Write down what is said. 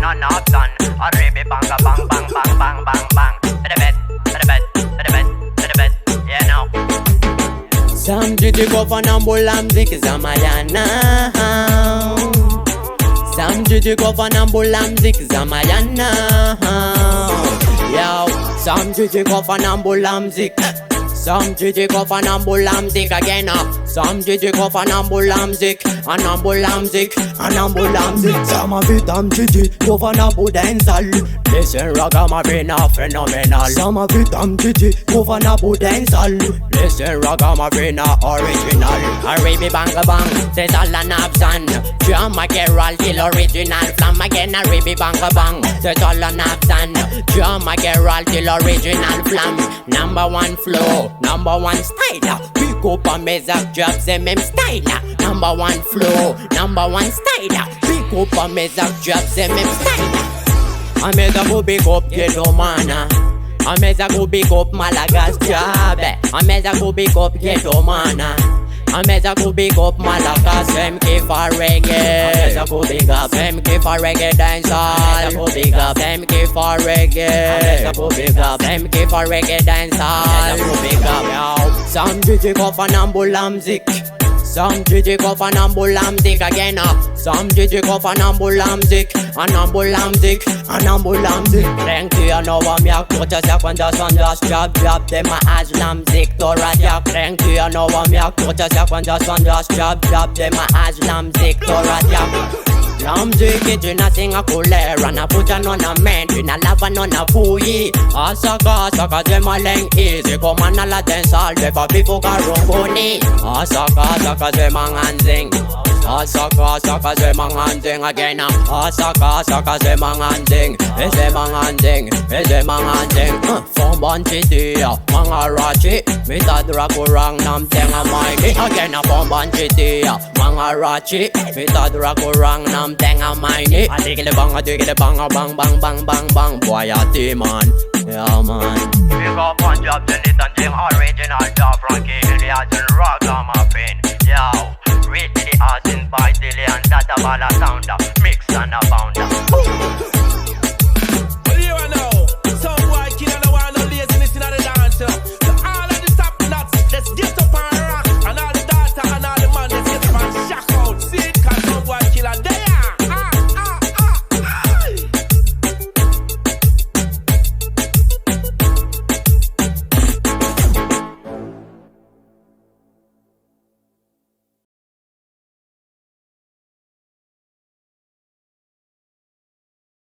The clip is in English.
on up done. A ribby banga bang bang bang bang bang bang. To the bed, to the bed, to the bed, to the bed. Yeah now. Sam Gigi go for Nambula mziki za Mayana. Sam Gigi go for Nambula mziki za Mayana. Yo, Sam Gigi go for Nambula mziki. Sam Gigi go for Nambula mziki again. Sam Gigi go for Nambula mziki. A Nambula mziki, a Nambula mziki. Sam Vitam Gigi go for Nambu dancehall. Listen Ragamuffin phenomenal. Sam Vitam Gigi go for Nambu dancehall. Listen Ragamuffin original. A ribby banga bang, says all an absent. Drama Gerald kill original. Flam again a ribby banga bang, says all an absent. Drama Gerald kill original. Flam number one flow, number one style. Pick up a mezak drops them style. Number one flow, number one style. Pick up a mezak drops them style. I made a go big up Ghetto Mana. I made a go big up Malaga's job. I made a go big up Ghetto Mana. I made a go big up Malaga's MK for reggae. I made a go big up MK for reggae dancehall. I made a go big up MK for reggae. I made a go big up MK for reggae dancehall. I made a go big up yo. Sam Gigi go for Nambula mziki. Sam Gigi go for Nambula mziki again. Sam Gigi go for Nambula mziki. A Nambula mziki, a Nambula mziki. Plenty you know I'm yak, put a second just on just drop them a Aslam mziki. Tora jak, plenty you know I'm yak, put a second just on just drop them a Aslam mziki. Tora jak. La mziki jina singa kulera. Na puja nona menti, na lava nona fuyi. Asaka, asaka zema leng easy. Komana la dancehall, beba bifo karunguni. Asaka, asaka zema nganzing. Asaka, asaka zema nganzing again. Asaka, asaka zema nganzing. Zema nganzing, zema nganzing. Fomban chiti, mga rachi. Mitadra kurang nam tenga maini. Again, fomban chiti, mga rachi. Mitadra kurang nam tenga maini. Adigile bang, bang bang bang bang bang. Boy, a man, yeah man. Big up on job, the little thing original job from King and Ragamuffin. Yo, reach the arts in by Dillian, that a ball a sounder, mix and a bound.